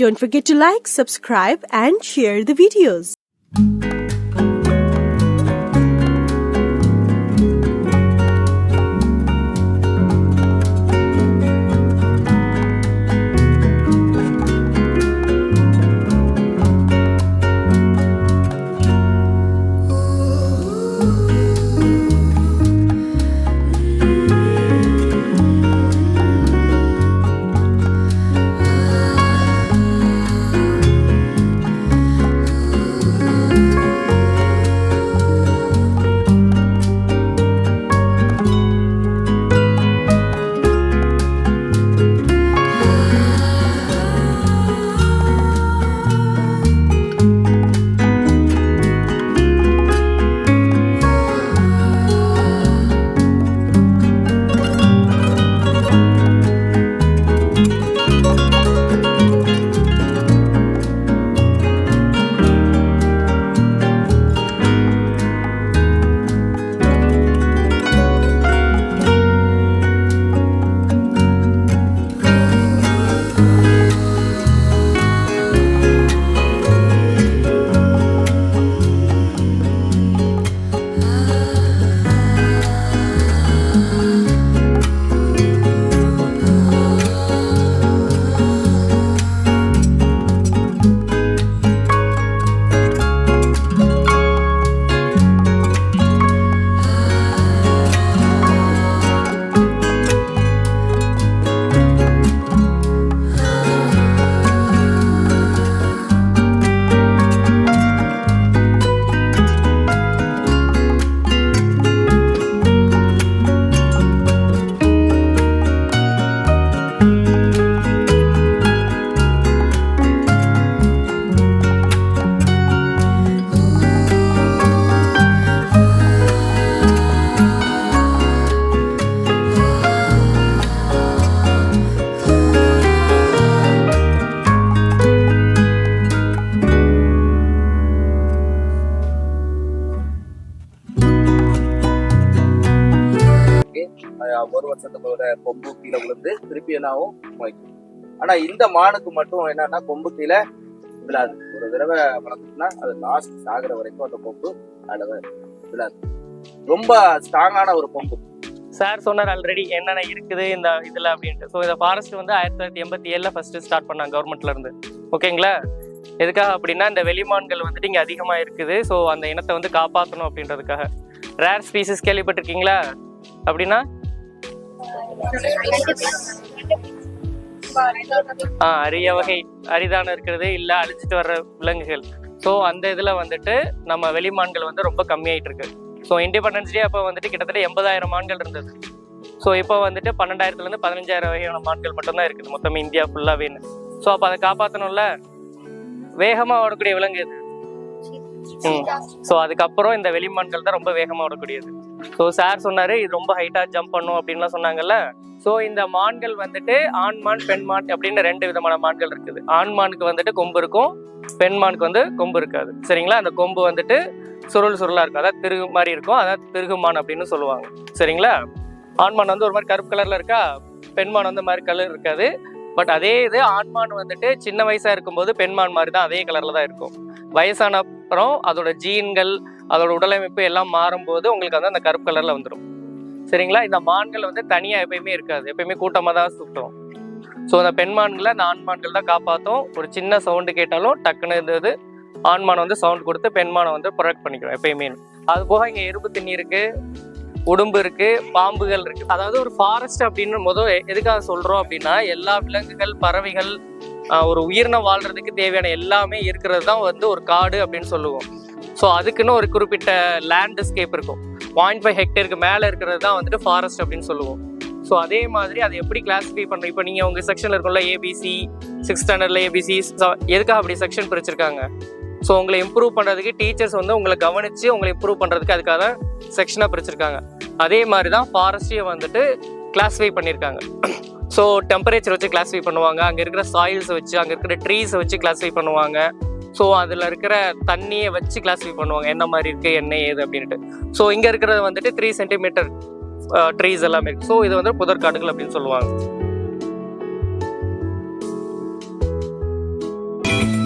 Don't forget to like, subscribe and share the videos. ஒரு வருஷத்தோட கொம்பு கீழே விழுந்து திருப்பி என்னாவும் முளைக்கும். ஆனா இந்த மானுக்கு மட்டும் என்னன்னா கொம்பு கீழே விழாது. ஒரு தடவை வளர்த்துனா அது லாஸ்ட் சாகுற வரைக்கும் அந்த கொம்பு அதுல விழாது. ரொம்ப ஸ்ட்ராங்கான ஒரு கொம்பு. சார் சொன்னார் ஆல்ரெடி என்னென்ன இருக்குது இந்த இதில் அப்படின்ட்டு. ஸோ இந்த ஃபாரஸ்ட் வந்து 1987 ஃபர்ஸ்ட் ஸ்டார்ட் பண்ணாங்க கவர்மெண்ட்ல இருந்து. ஓகேங்களா? எதுக்காக அப்படின்னா இந்த வெளிமான்கள் வந்துட்டு இங்கே அதிகமாக இருக்குது. ஸோ அந்த இனத்தை வந்து காப்பாற்றணும் அப்படின்றதுக்காக. ரேர் ஸ்பீசிஸ் கேள்விப்பட்டிருக்கீங்களா? அப்படின்னா அரிய வகை அரிதான இருக்கிறது இல்ல அழிச்சிட்டு வர்ற விலங்குகள். ஸோ அந்த இதுல வந்துட்டு நம்ம வெளிமான்கள் வந்து ரொம்ப கம்மியாயிட்டு இருக்கு. ஸோ இண்டிபெண்டன்ஸ் டே அப்போ வந்துட்டு கிட்டத்தட்ட 80,000 மான்கள் இருந்தது. ஸோ இப்போ வந்துட்டு 12,000 15,000 வகையான மான்கள் மட்டும்தான் இருக்குது மொத்தம் இந்தியா ஃபுல்லாவேன்னு. ஸோ அப்போ அதை காப்பாற்றணும்ல. வேகமா ஓடக்கூடிய விலங்கு இது. ஸோ அதுக்கப்புறம் இந்த வெளிமான்கள் தான் ரொம்ப வேகமா ஓடக்கூடியது. ஸோ சார் சொன்னாரு இது ரொம்ப ஹைட்டா ஜம்ப் பண்ணும் அப்படின்லாம் சொன்னாங்கல்ல. ஸோ இந்த மான்கள் வந்துட்டு ஆண்மான் பெண்மான் அப்படின்னு 2 விதமான மான்கள் இருக்குது. ஆண்மானுக்கு வந்துட்டு கொம்பு இருக்கும், பெண்மானுக்கு வந்து கொம்பு இருக்காது. சரிங்களா? அந்த கொம்பு வந்துட்டு சுருளா இருக்கும், அதாவது திருகு மாதிரி இருக்கும், அதாவது திருகுமான் அப்படின்னு சொல்லுவாங்க. சரிங்களா? ஆண்மான் வந்து ஒரு மாதிரி கருப்பு கலர்ல இருக்கா, பெண்மான் வந்து மாதிரி கலர் இருக்காது. பட் அதே இது ஆண்மான் வந்துட்டு சின்ன வயசா இருக்கும்போது பெண்மான் மாதிரி தான் அதே கலர்ல தான் இருக்கும். வயசான அப்புறம் அதோட ஜீன்கள் அதோட உடலமைப்பு எல்லாம் மாறும்போது உங்களுக்கு வந்து அந்த கருப்பு கலர்ல வந்துடும். சரிங்களா? இந்த மான்கள் வந்து தனியா எப்பயுமே இருக்காது, எப்பயுமே கூட்டமா தான் சுட்டும். ஸோ அந்த பெண்மான்களை அந்த ஆண்மான்கள் தான் காப்பாற்றும். ஒரு சின்ன சவுண்டு கேட்டாலும் டக்குன்னு இருந்தது ஆண்மான் வந்து சவுண்ட் கொடுத்து பெண்மானை வந்து ப்ரொடெக்ட் பண்ணிக்கிறோம் எப்பயுமே. அது போக இங்க எறும்பு தண்ணி இருக்கு, உடும்பு இருக்கு, பாம்புகள் இருக்கு. அதாவது ஒரு ஃபாரஸ்ட் அப்படின்னு எதுக்காக சொல்றோம் அப்படின்னா எல்லா விலங்குகள் பறவைகள் ஒரு உயிரினம் வாழ்றதுக்கு தேவையான எல்லாமே இருக்கிறது தான் வந்து ஒரு காடு அப்படின்னு சொல்லுவோம். ஸோ அதுக்குன்னு ஒரு குறிப்பிட்ட லேண்ட்ஸ்கேப் இருக்கும். 0.5 ஹெக்டேருக்கு மேலே இருக்கிறது தான் வந்துட்டு ஃபாரஸ்ட் அப்படின்னு சொல்லுவோம். ஸோ அதே மாதிரி அதை எப்படி கிளாஸிஃபை பண்ணுறோம்? இப்போ நீங்கள் உங்கள் செக்ஷனில் இருக்கும்ல ஏபிசி 6th ஸ்டாண்டர்டில் ஏபிசி, எதுக்காக அப்படி செக்ஷன் பிரிச்சிருக்காங்க? ஸோ உங்களை இம்ப்ரூவ் பண்ணுறதுக்கு டீச்சர்ஸ் வந்து உங்களை கவனித்து உங்களை இம்ப்ரூவ் பண்ணுறதுக்கு அதுக்காக தான் செக்ஷனாக பிரிச்சிருக்காங்க. அதே மாதிரி தான் ஃபாரஸ்ட்டையும் வந்துட்டு கிளாஸிஃபை பண்ணியிருக்காங்க. ஸோ டெம்பரேச்சர் வச்சு கிளாஸிஃபை பண்ணுவாங்க, அங்கே இருக்கிற சாயில்ஸை வச்சு, அங்கே இருக்கிற ட்ரீஸை வச்சு கிளாஸிஃபை பண்ணுவாங்க. ஸோ அதில் இருக்கிற தண்ணியை வச்சு கிளாஸிஃபை பண்ணுவாங்க என்ன மாதிரி இருக்குது என்ன ஏது அப்படின்ட்டு. ஸோ இங்கே இருக்கிறது வந்துட்டு 3 சென்டிமீட்டர் ட்ரீஸ் எல்லாமே இருக்குது. ஸோ இது வந்து புதற்காடுகள் அப்படின்னு சொல்லுவாங்க. வணக்கம்.